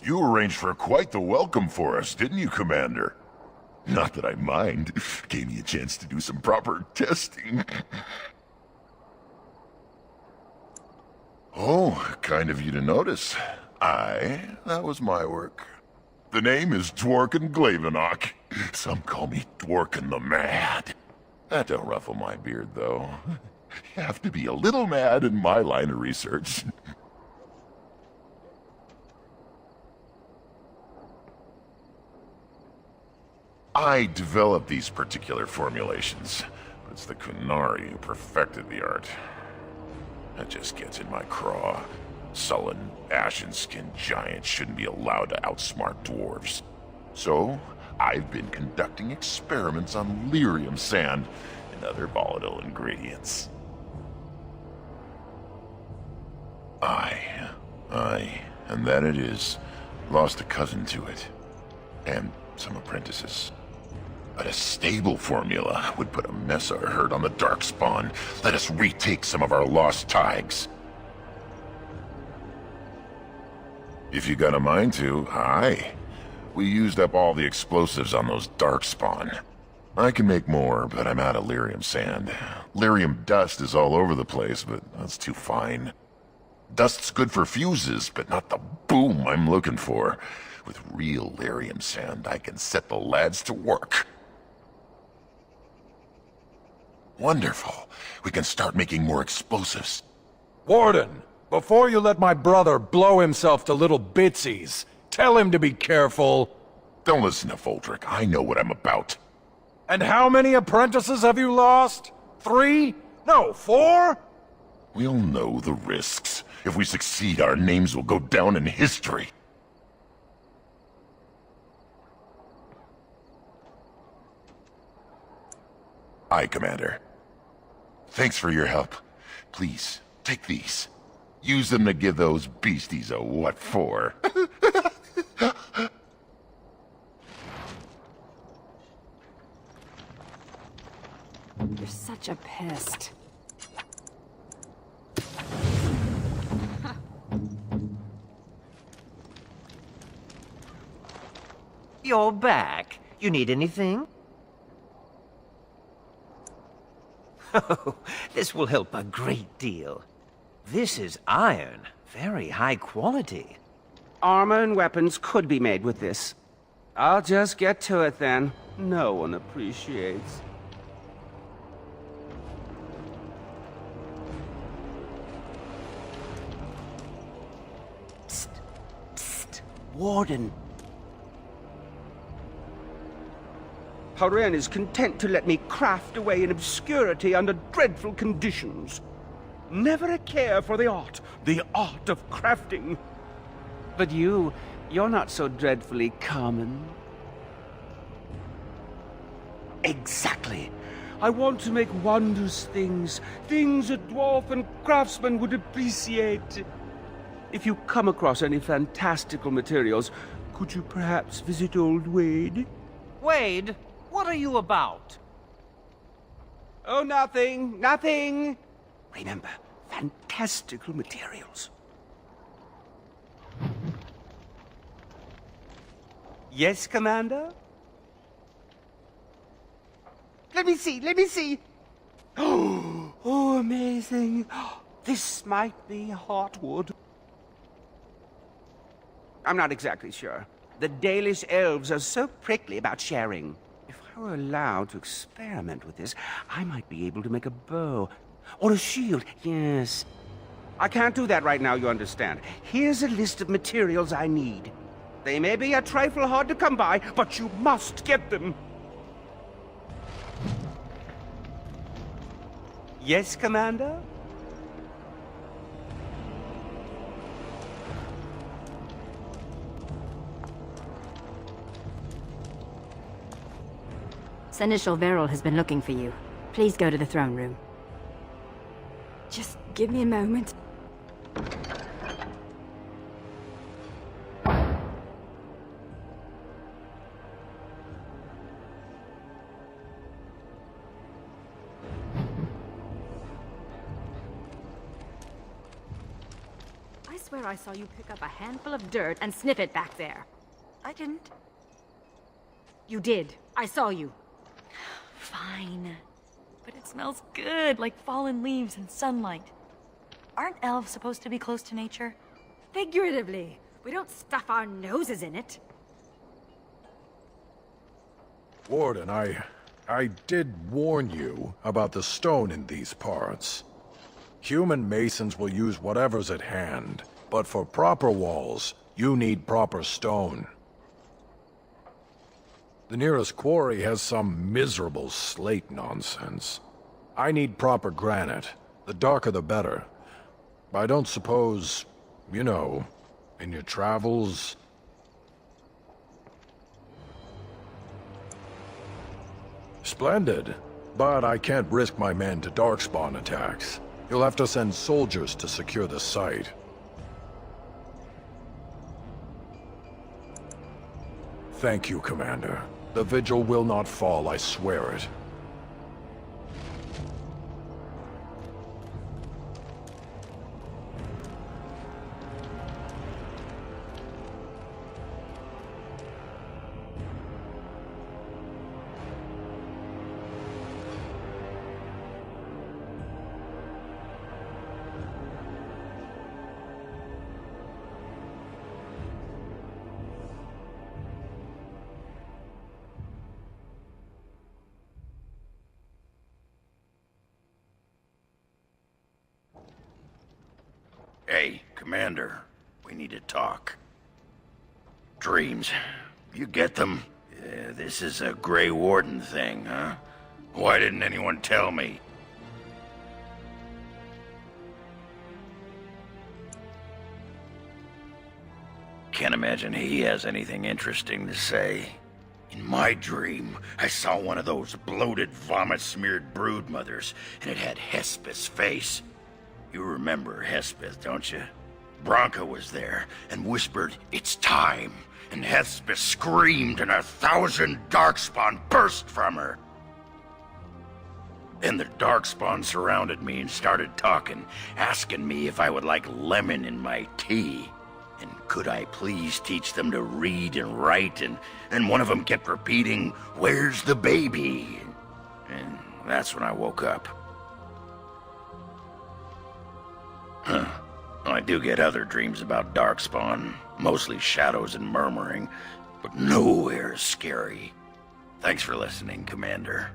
You arranged for quite the welcome for us, didn't you, Commander? Not that I mind. Gave me a chance to do some proper testing. Oh, kind of you to notice. That was my work. The name is Dworken Glavenok. Some call me Dworken the Mad. That don't ruffle my beard, though. You have to be a little mad in my line of research. I developed these particular formulations, but it's the Qunari who perfected the art. That just gets in my craw. Sullen, ashen-skinned giants shouldn't be allowed to outsmart dwarves. So, I've been conducting experiments on lyrium sand and other volatile ingredients. And that it is, lost a cousin to it, and some apprentices. But a stable formula would put a Mesa herd on the Darkspawn. Let us retake some of our lost Tigers. If you got a mind to, aye. We used up all the explosives on those Darkspawn. I can make more, but I'm out of lyrium sand. Lyrium dust is all over the place, but that's too fine. Dust's good for fuses, but not the boom I'm looking for. With real lyrium sand, I can set the lads to work. Wonderful. We can start making more explosives. Warden, before you let my brother blow himself to little bitsies, tell him to be careful. Don't listen to Voldrick. I know what I'm about. And how many apprentices have you lost? 3? No, 4? We'll know the risks. If we succeed, our names will go down in history. Aye, Commander. Thanks for your help. Please, take these. Use them to give those beasties a what for. You're such a pest. You're back. You need anything? Oh, this will help a great deal. This is iron. Very high quality. Armor and weapons could be made with this. I'll just get to it then. No one appreciates. Psst. Psst. Warden. Haren is content to let me craft away in obscurity under dreadful conditions. Never a care for the art of crafting. But you're not so dreadfully common. Exactly. I want to make wondrous things, things a dwarf and craftsman would appreciate. If you come across any fantastical materials, could you perhaps visit old Wade? Wade, what are you about? Oh, nothing, nothing. Remember, fantastical materials. Yes, Commander? Let me see. Oh, amazing. This might be heartwood. I'm not exactly sure. The Dalish elves are so prickly about sharing. If I were allowed to experiment with this, I might be able to make a bow. Or a shield, yes. I can't do that right now, you understand. Here's a list of materials I need. They may be a trifle hard to come by, but you must get them. Yes, Commander? Seneschal Verrill has been looking for you. Please go to the throne room. Just give me a moment. swear I saw you pick up a handful of dirt and sniff it back there. I didn't. You did. I saw you. Fine. But it smells good, like fallen leaves and sunlight. Aren't elves supposed to be close to nature? Figuratively. We don't stuff our noses in it. Warden, I did warn you about the stone in these parts. Human masons will use whatever's at hand, but for proper walls, you need proper stone. The nearest quarry has some miserable slate nonsense. I need proper granite. The darker the better. I don't suppose, you know, in your travels... Splendid. But I can't risk my men to Darkspawn attacks. You'll have to send soldiers to secure the site. Thank you, Commander. The vigil will not fall, I swear it. Hey, Commander, we need to talk. Dreams, you get them? This is a Grey Warden thing, huh? Why didn't anyone tell me? Can't imagine he has anything interesting to say. In my dream, I saw one of those bloated, vomit-smeared broodmothers, and it had Hespeth's face. You remember Hespeth, don't you? Branka was there and whispered, "It's time," and Hespeth screamed and 1,000 Darkspawn burst from her. Then the Darkspawn surrounded me and started talking, asking me if I would like lemon in my tea. And could I please teach them to read and write, and one of them kept repeating, "Where's the baby?" And that's when I woke up. Huh. I do get other dreams about Darkspawn, mostly shadows and murmuring, but nowhere as scary. Thanks for listening, Commander.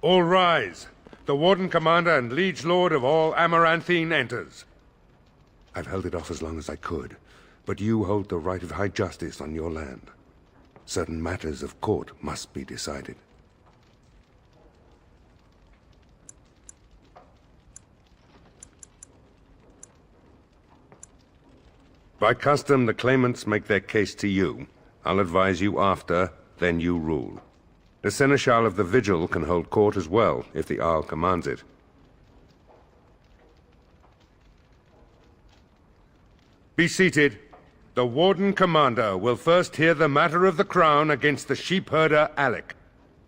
All rise. The Warden Commander and Liege Lord of all Amaranthine enters. I've held it off as long as I could, but you hold the right of high justice on your land. Certain matters of court must be decided. By custom, the claimants make their case to you. I'll advise you after, then you rule. The Seneschal of the Vigil can hold court as well, if the Arl commands it. Be seated. The Warden Commander will first hear the matter of the Crown against the sheepherder Alec.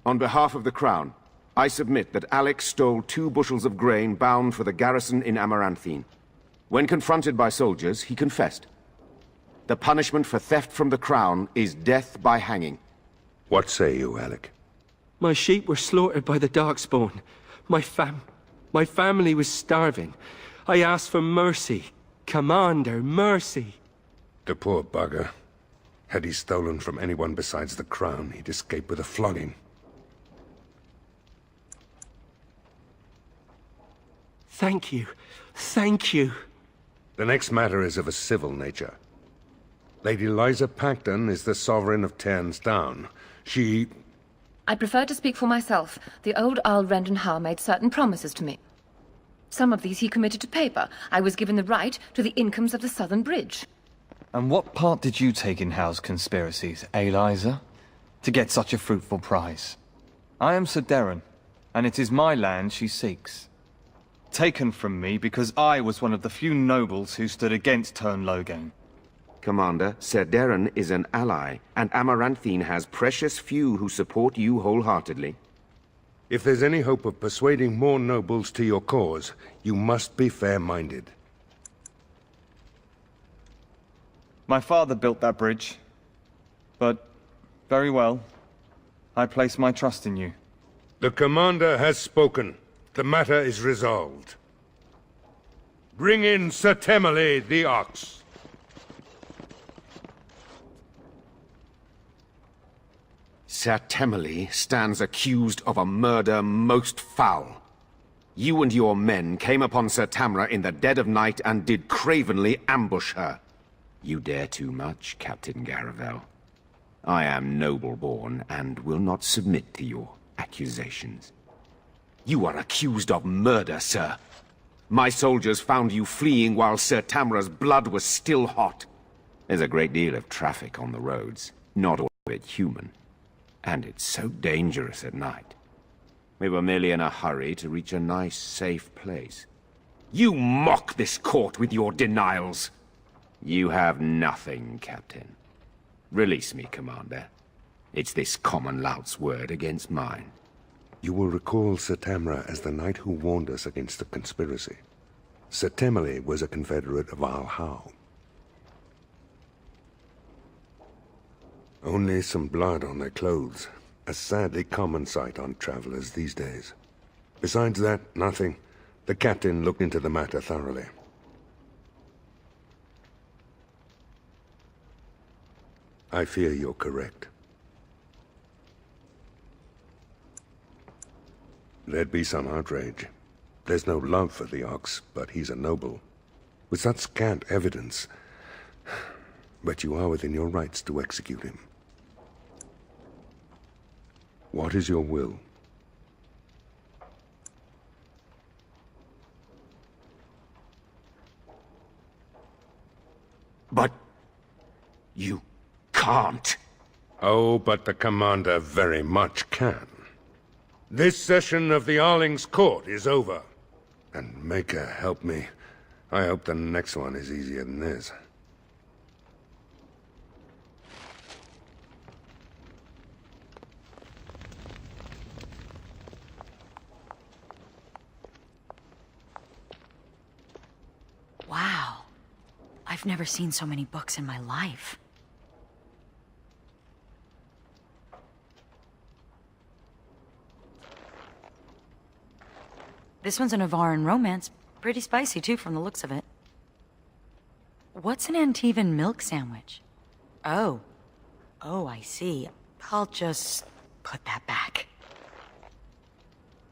On behalf of the Crown, I submit that Alec stole 2 bushels of grain bound for the garrison in Amaranthine. When confronted by soldiers, he confessed. The punishment for theft from the Crown is death by hanging. What say you, Alec? My sheep were slaughtered by the Darkspawn. My family was starving. I asked for mercy. Commander, mercy. The poor bugger. Had he stolen from anyone besides the Crown, he'd escape with a flogging. Thank you. Thank you. The next matter is of a civil nature. Lady Liza Pacton is the sovereign of Terns Down. She... I prefer to speak for myself. The old Earl Rendenhar made certain promises to me. Some of these he committed to paper. I was given the right to the incomes of the Southern Bridge. And what part did you take in Hal's conspiracies, Liza? To get such a fruitful prize? I am Sir Darren, and it is my land she seeks. Taken from me because I was one of the few nobles who stood against Tern Logain. Commander, Sir Darren is an ally, and Amaranthine has precious few who support you wholeheartedly. If there's any hope of persuading more nobles to your cause, you must be fair-minded. My father built that bridge. But, very well. I place my trust in you. The Commander has spoken. The matter is resolved. Bring in Sir Temele the Ox. Sir Temele stands accused of a murder most foul. You and your men came upon Sir Tamra in the dead of night and did cravenly ambush her. You dare too much, Captain Garavel. I am noble-born and will not submit to your accusations. You are accused of murder, sir. My soldiers found you fleeing while Sir Tamra's blood was still hot. There's a great deal of traffic on the roads, not all of it human. And it's so dangerous at night. We were merely in a hurry to reach a nice, safe place. You mock this court with your denials. You have nothing, Captain. Release me, Commander. It's this common lout's word against mine. You will recall Sir Tamra as the knight who warned us against the conspiracy. Sir Temele was a confederate of Arl Howe. Only some blood on their clothes. A sadly common sight on travelers these days. Besides that, nothing. The captain looked into the matter thoroughly. I fear you're correct. There'd be some outrage. There's no love for the Ox, but he's a noble. With such scant evidence... But you are within your rights to execute him. What is your will? But... you can't. Oh, but the Commander very much can. This session of the Arling's court is over. And Maker help me. I hope the next one is easier than this. Wow. I've never seen so many books in my life. This one's a Navaran romance. Pretty spicy, too, from the looks of it. What's an Antivan milk sandwich? Oh. Oh, I see. I'll just put that back.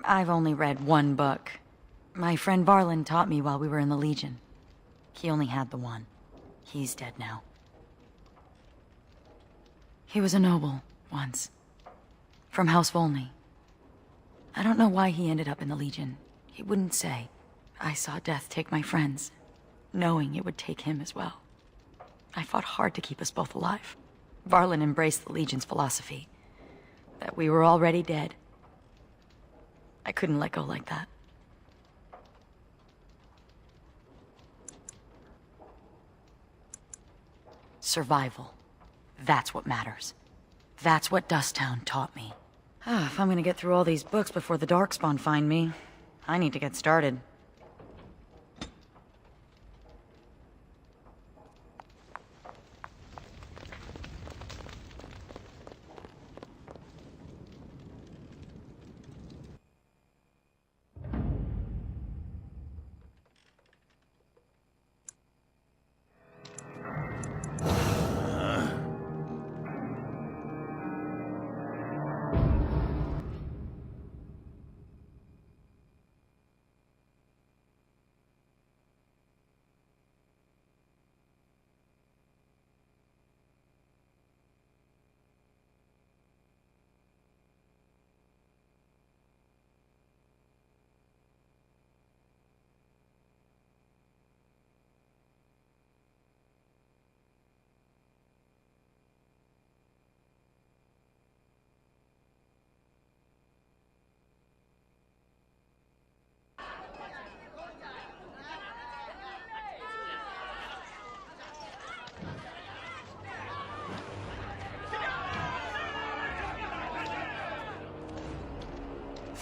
I've only read one book. My friend Varlin taught me while we were in the Legion. He only had the one. He's dead now. He was a noble, once. From House Volney. I don't know why he ended up in the Legion. He wouldn't say. I saw death take my friends, knowing it would take him as well. I fought hard to keep us both alive. Varlin embraced the Legion's philosophy, that we were already dead. I couldn't let go like that. Survival. That's what matters. That's what Dusttown taught me. If I'm gonna get through all these books before the Darkspawn find me, I need to get started.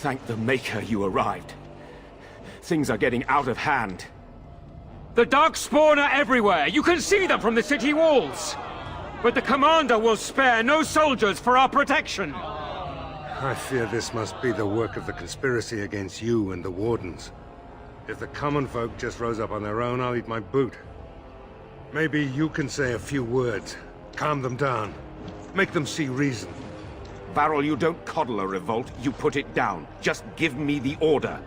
Thank the Maker you arrived. Things are getting out of hand. The Darkspawn are everywhere! You can see them from the city walls! But the Commander will spare no soldiers for our protection! I fear this must be the work of the conspiracy against you and the Wardens. If the common folk just rose up on their own, I'll eat my boot. Maybe you can say a few words, calm them down, make them see reason. Varl, you don't coddle a revolt, you put it down. Just give me the order.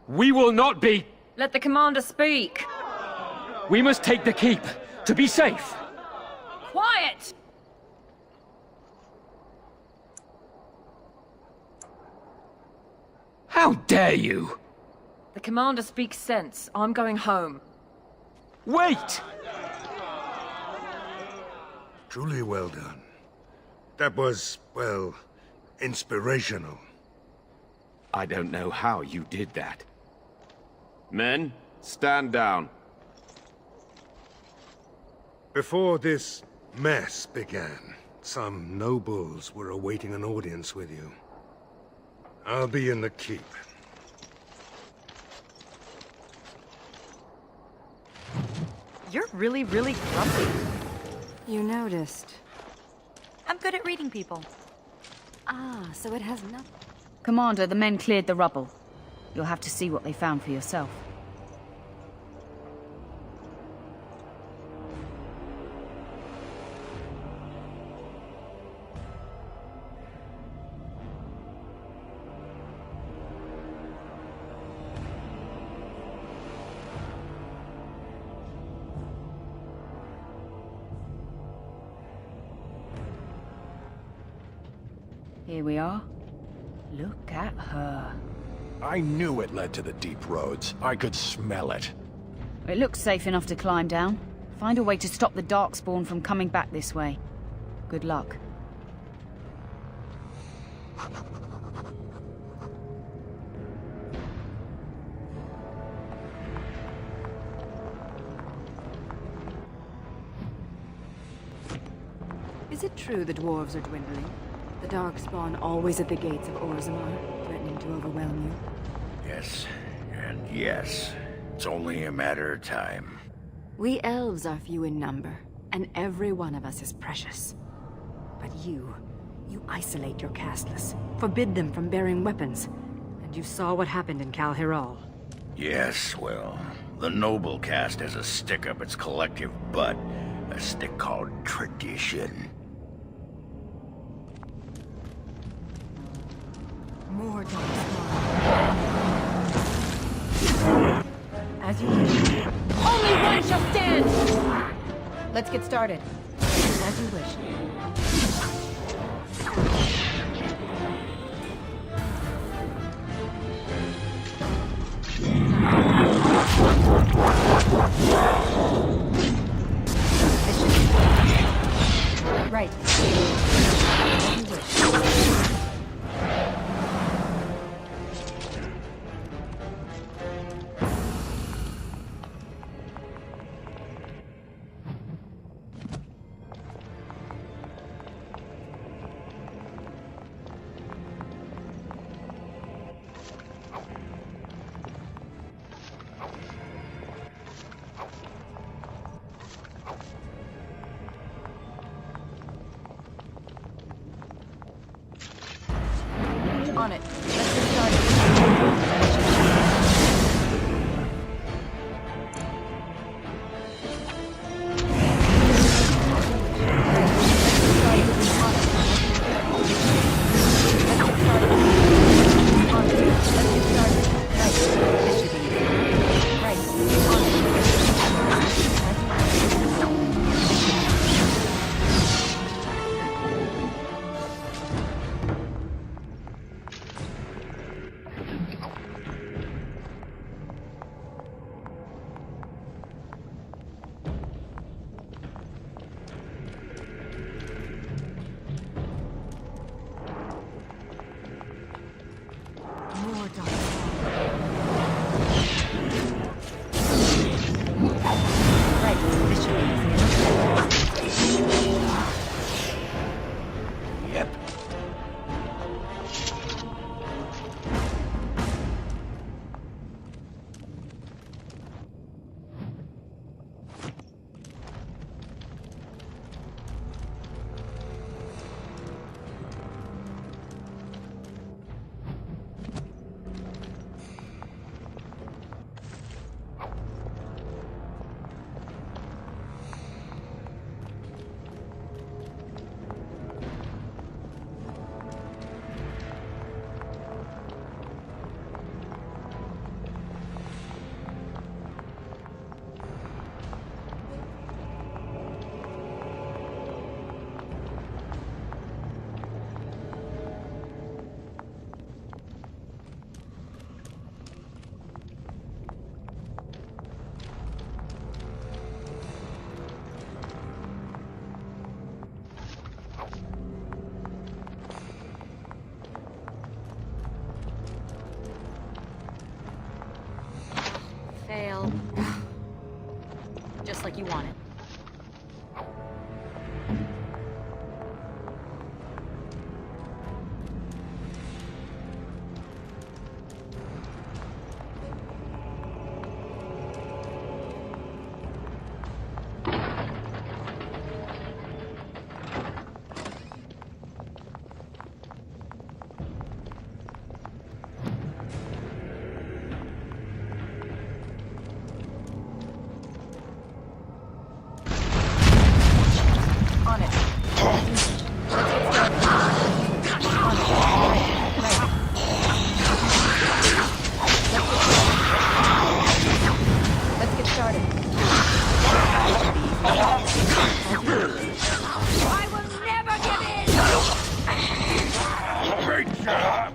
We will not be... Let the Commander speak. We must take the keep, to be safe. Quiet! How dare you! The Commander speaks sense. I'm going home. Wait! Truly well done. That was, well, inspirational. I don't know how you did that. Men, stand down. Before this mess began, some nobles were awaiting an audience with you. I'll be in the keep. You're really grumpy. You noticed. I'm good at reading people. Ah, so it has nothing. Commander, the men cleared the rubble. You'll have to see what they found for yourself. Here we are. Look at her. I knew it led to the deep roads. I could smell it. It looks safe enough to climb down. Find a way to stop the Darkspawn from coming back this way. Good luck. Is it true the dwarves are dwindling? The Darkspawn always at the gates of Orzammar, threatening to overwhelm you? Yes, and yes. It's only a matter of time. We elves are few in number, and every one of us is precious. But you isolate your casteless, forbid them from bearing weapons, and you saw what happened in Kal Hiral. Yes, well, The noble caste has a stick up its collective butt. A stick called tradition. More darkspawn. As you wish. Only one shall stand! Let's get started. As you wish. Right. As you wish. On it. Let's get started. More dark. Right, this should be easy. Yep. Fail. Just like you wanted. On it. Let's get started. I will never give in! Great job!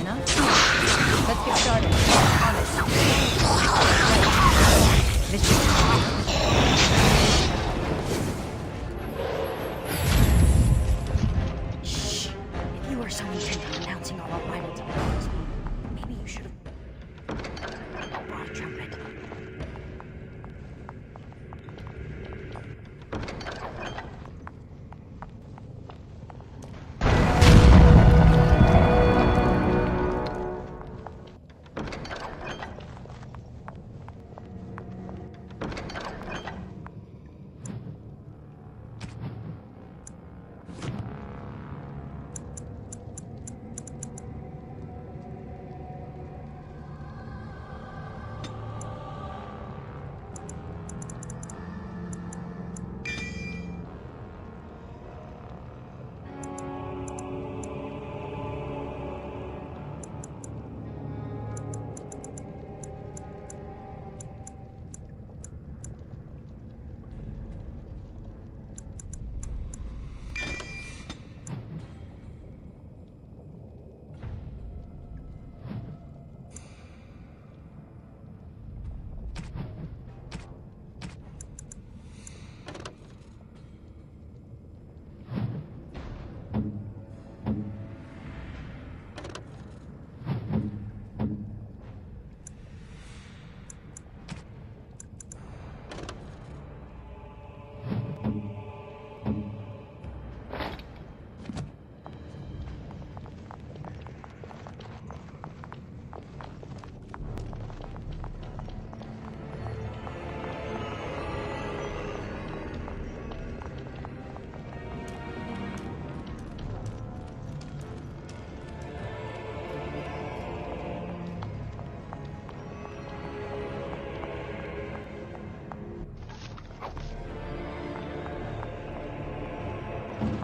enough? Let's get started. On it. This should Shh. If you were so intent on announcing our arrival to the Darkspawn, maybe you should have brought a trumpet.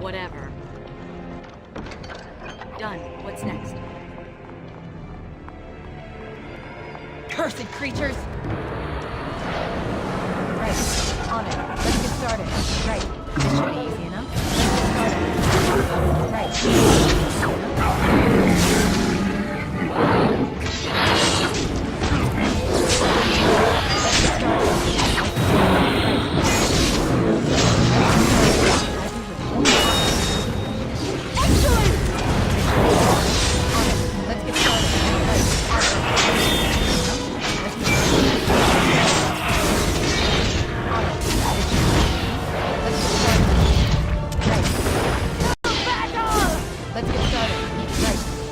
Whatever. Done. What's next? Cursed creatures! Right. On it. Let's get started. Right. This should be easy enough. Let's get started. Right.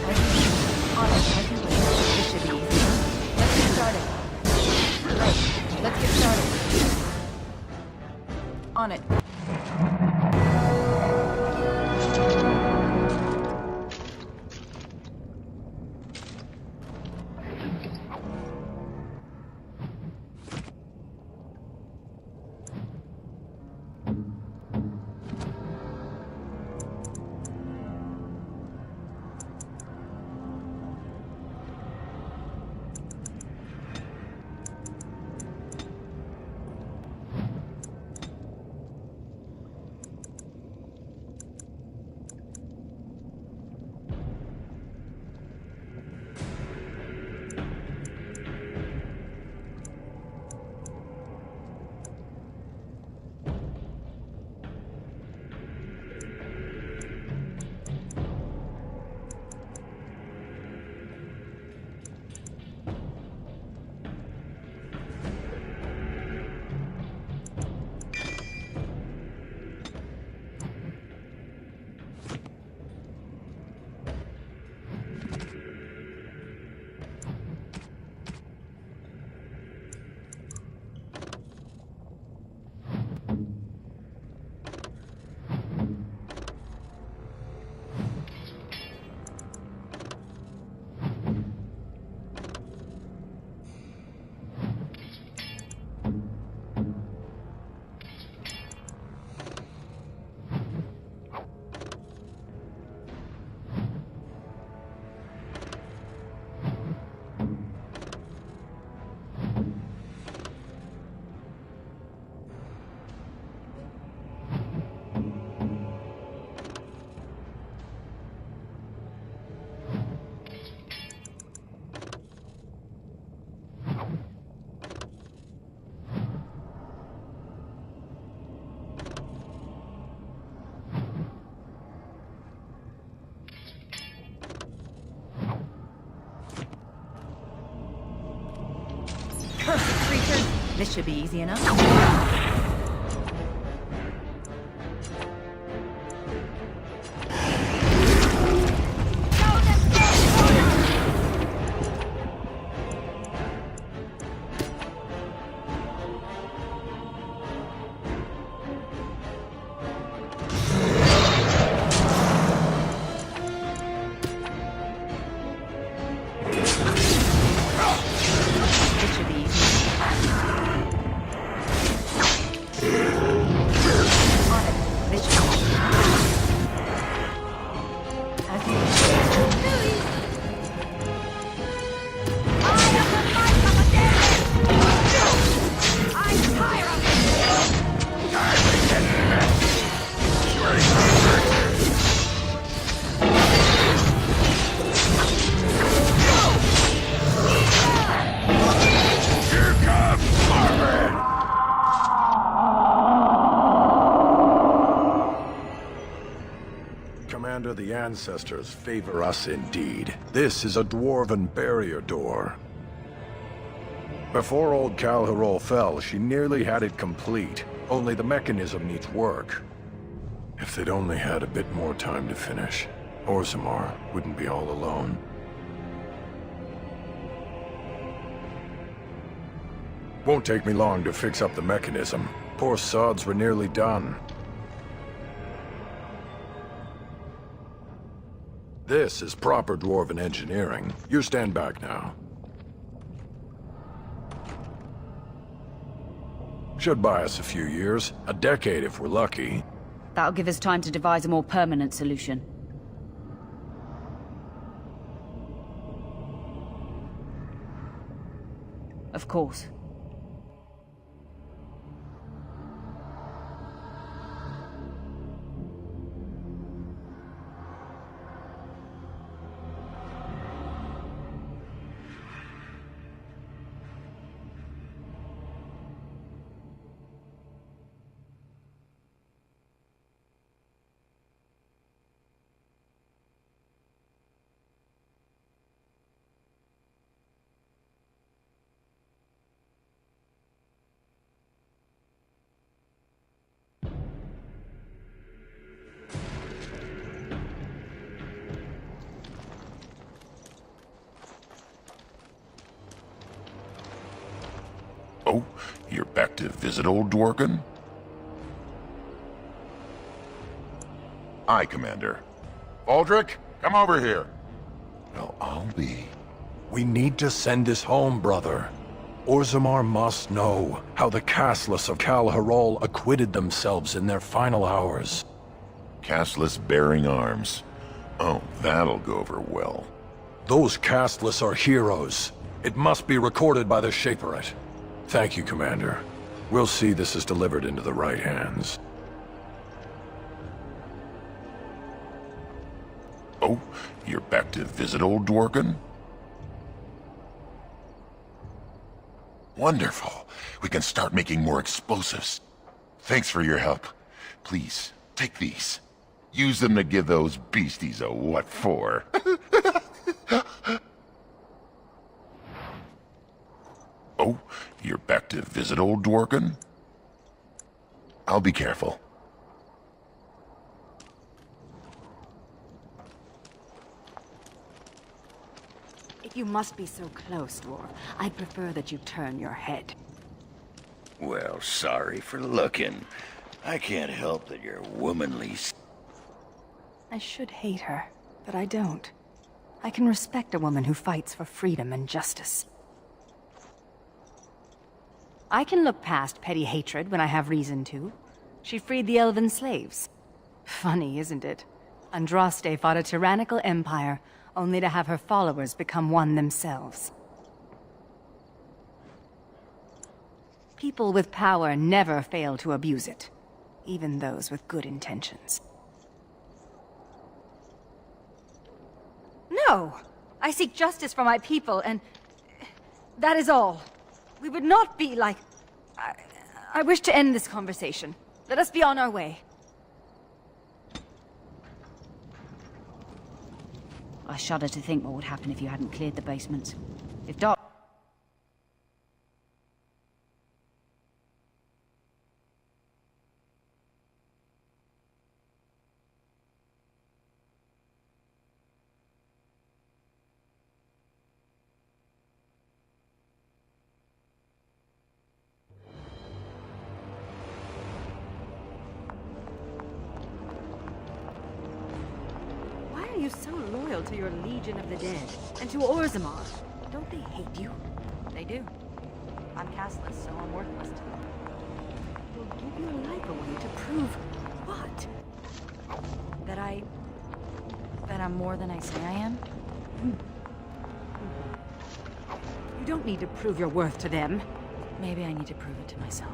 This should be easy enough. Commander, the ancestors favor us indeed. This is a dwarven barrier door. Before old Calharol fell, she nearly had it complete. Only the mechanism needs work. If they'd only had a bit more time to finish, Orzammar wouldn't be all alone. Won't take me long to fix up the mechanism. Poor sods were nearly done. This is proper dwarven engineering. You stand back now. Should buy us a few years. A decade if we're lucky. That'll give us time to devise a more permanent solution. Of course. Oh, you're back to visit old Dworkin? Aye, Commander. Aldrich, come over here. Well, I'll be. We need to send this home, brother. Orzammar must know how the Castless of Calharol acquitted themselves in their final hours. Castless bearing arms. Oh, that'll go over well. Those Castless are heroes. It must be recorded by the Shaperate. Thank you, Commander. We'll see this is delivered into the right hands. Oh, you're back to visit old Dworkin? Wonderful. We can start making more explosives. Thanks for your help. Please, take these. Use them to give those beasties a what for. Oh, you're back to visit old Dworkin? I'll be careful. If you must be so close, Dwarf, I'd prefer that you turn your head. Well, sorry for looking. I can't help that you're womanly. I should hate her, but I don't. I can respect a woman who fights for freedom and justice. I can look past petty hatred when I have reason to. She freed the elven slaves. Funny, isn't it? Andraste fought a tyrannical empire, only to have her followers become one themselves. People with power never fail to abuse it, even those with good intentions. No! I seek justice for my people, and that is all. We would not be like... I wish to end this conversation. Let us be on our way. I shudder to think what would happen if you hadn't cleared the basements. If Dark... loyal to your Legion of the Dead, and to Orzammar. Don't they hate you? They do. I'm castless, so I'm worthless to them. You'll give your life away to prove what? That I'm more than I say I am? You don't need to prove your worth to them. Maybe I need to prove it to myself.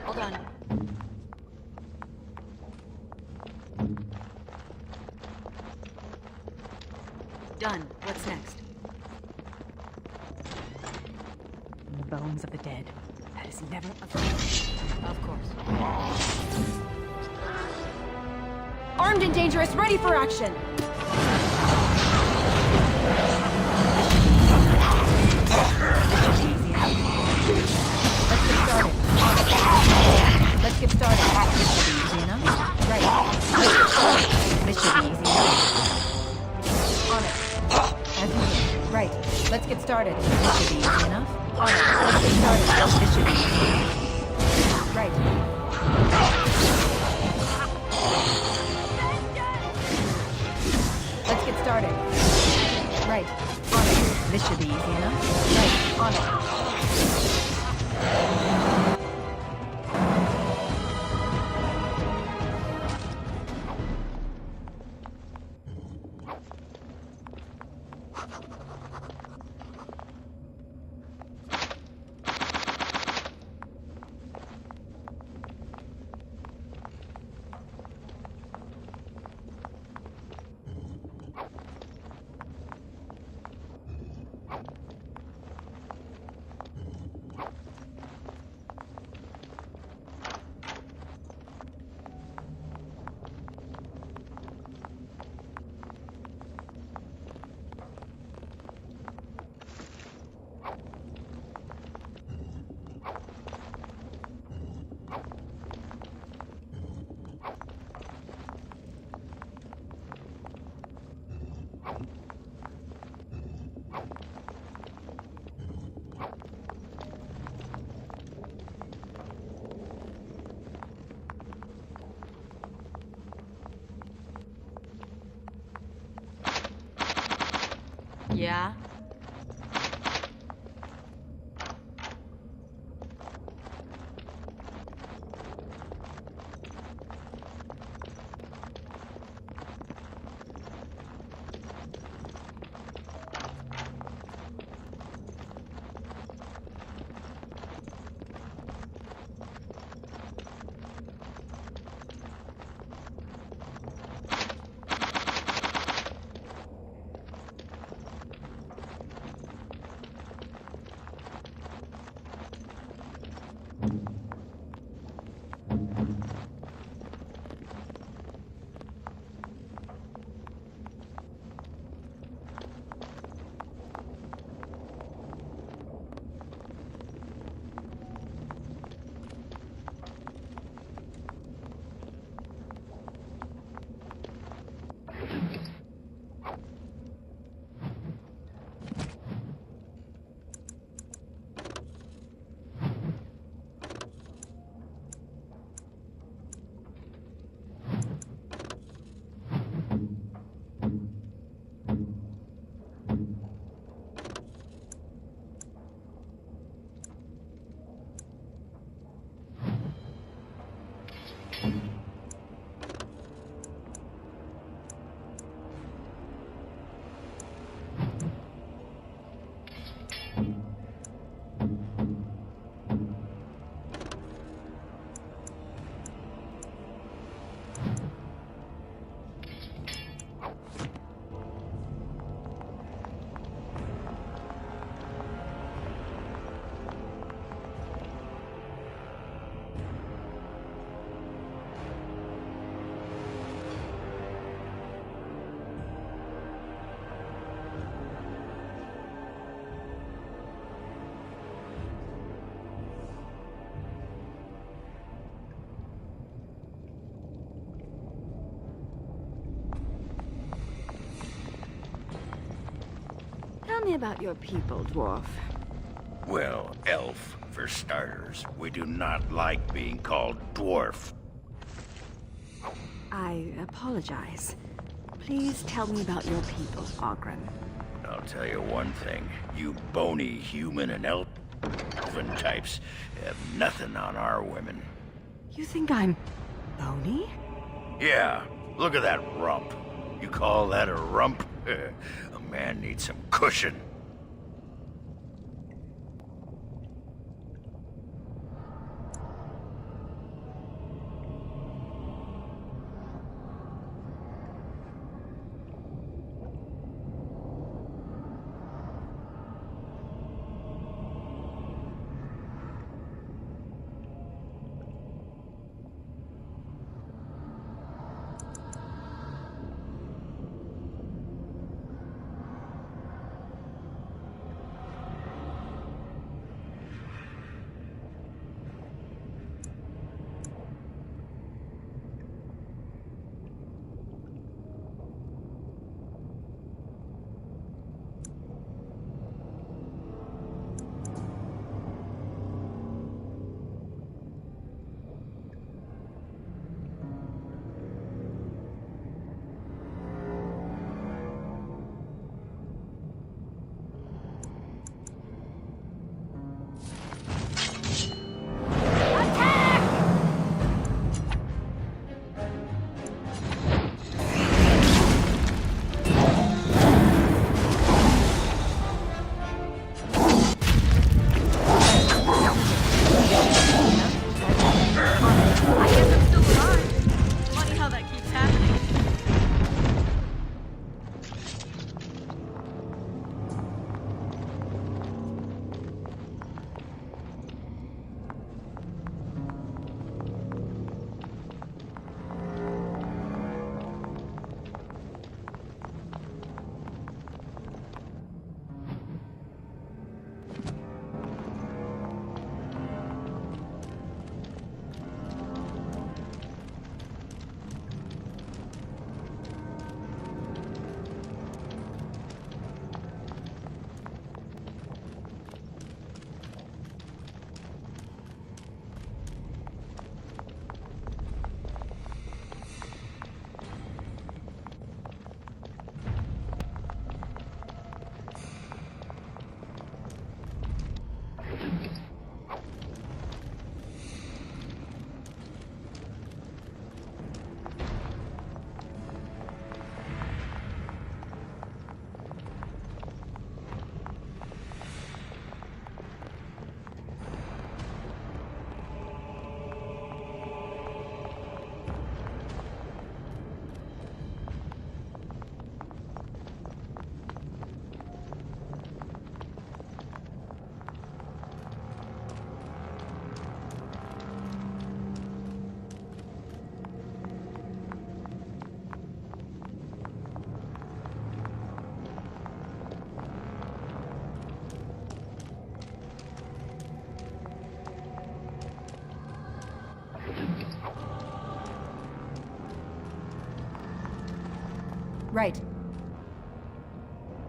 Hold on. Done. What's next? The bones of the dead. That is never a thing. Of course. Armed and dangerous, ready for action! Let's get started. This should be easy enough. Right. This should be easy enough. On it. As you wish. Right. Let's get started. This should be easy enough. On it. Let's get started. This should be easy enough. Right. Let's get started. Right. On it. This should be easy enough. Right. On it. Yeah? Tell me about your people, dwarf. Well, elf, for starters. We do not like being called dwarf. I apologize. Please tell me about your people, Oghren. I'll tell you one thing. You bony human and elven types have nothing on our women. You think I'm bony? Yeah, look at that rump. You call that a rump? A man needs some cushion. Right.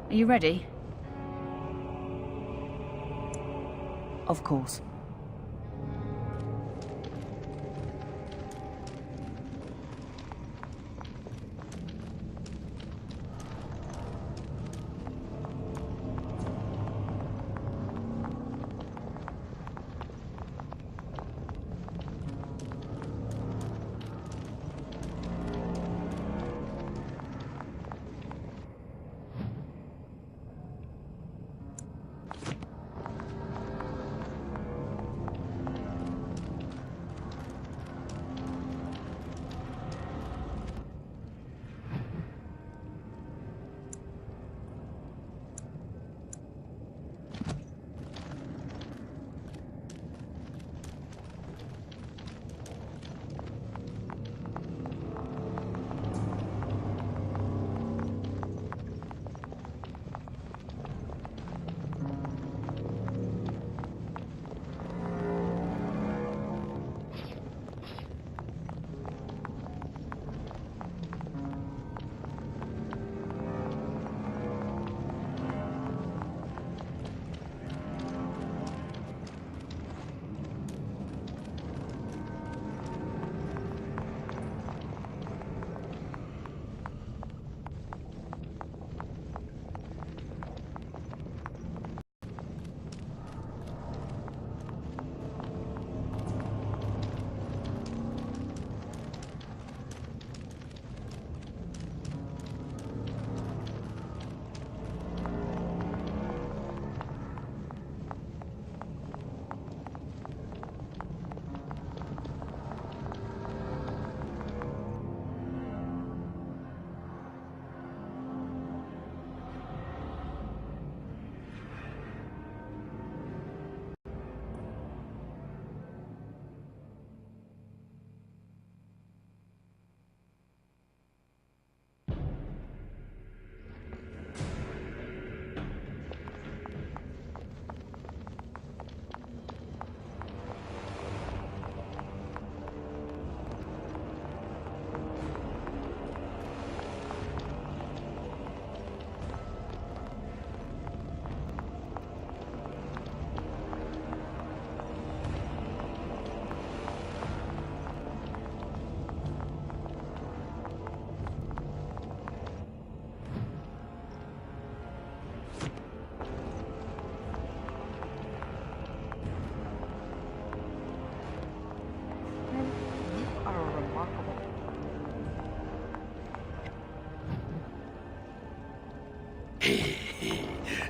Are you ready? Of course.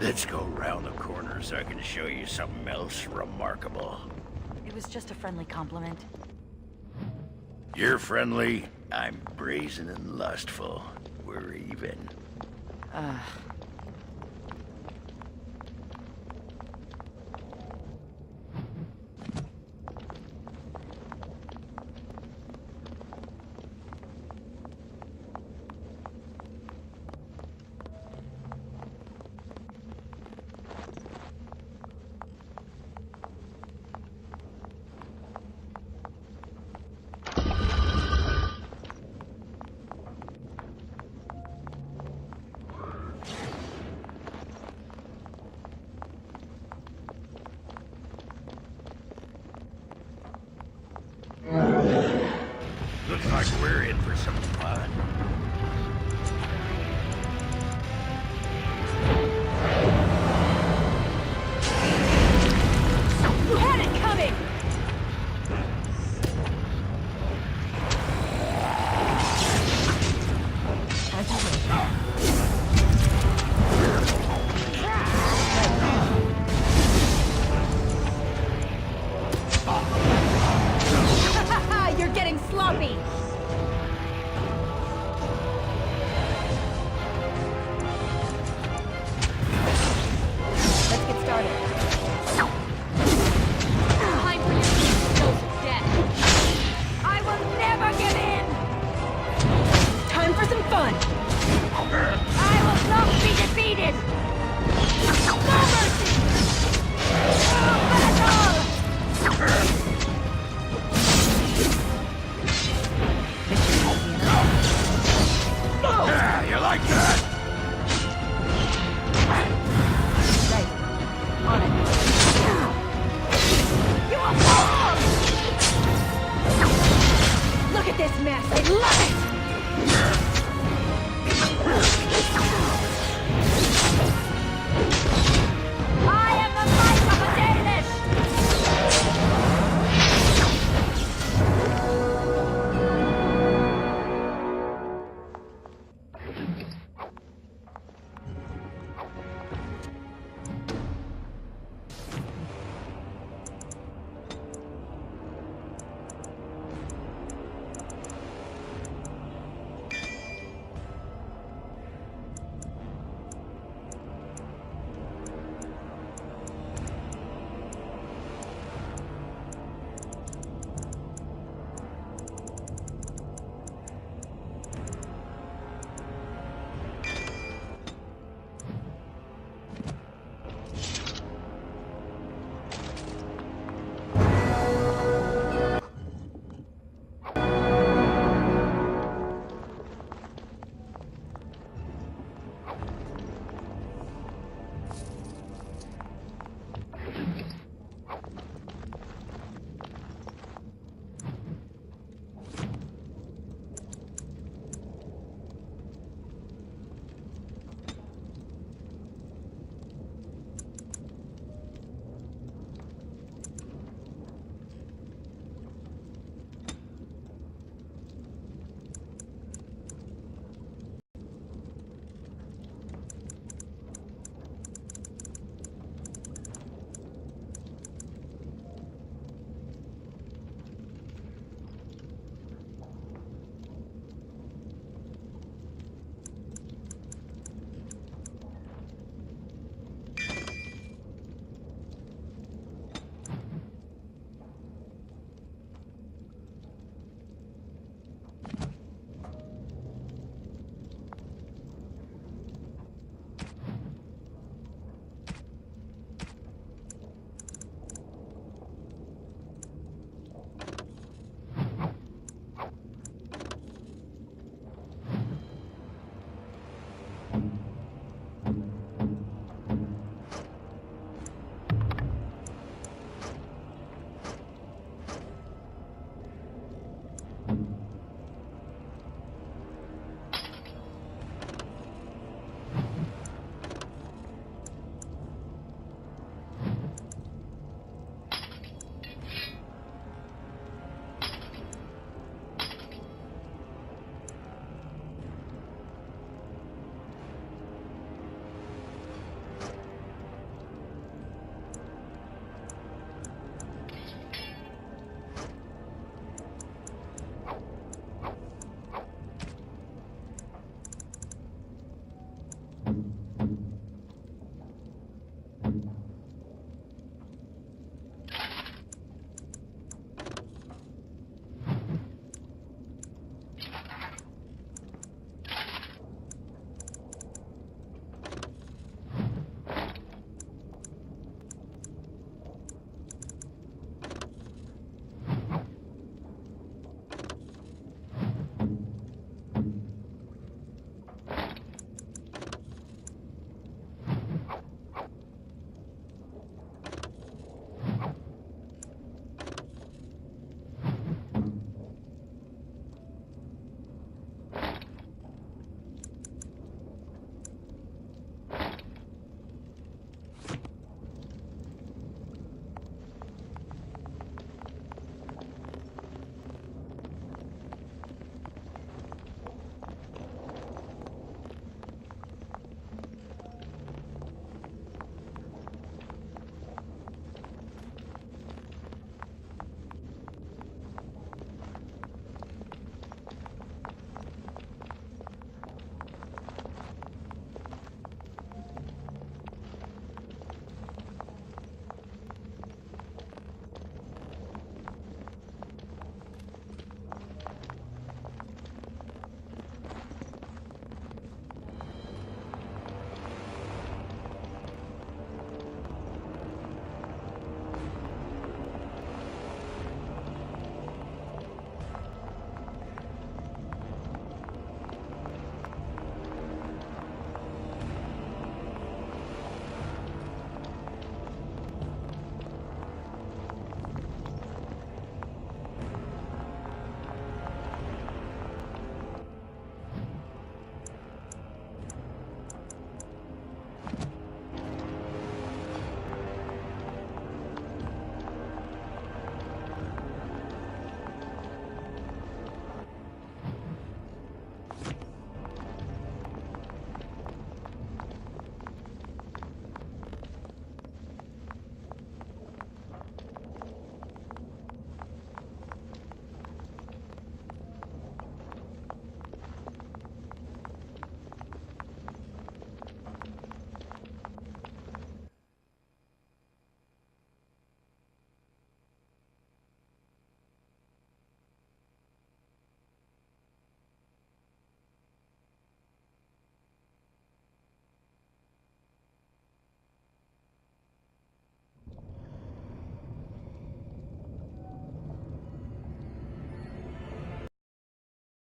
Let's go round the corner so I can show you something else remarkable. It was just a friendly compliment. You're friendly, I'm brazen and lustful. We're even. Looks like we're in for some fun.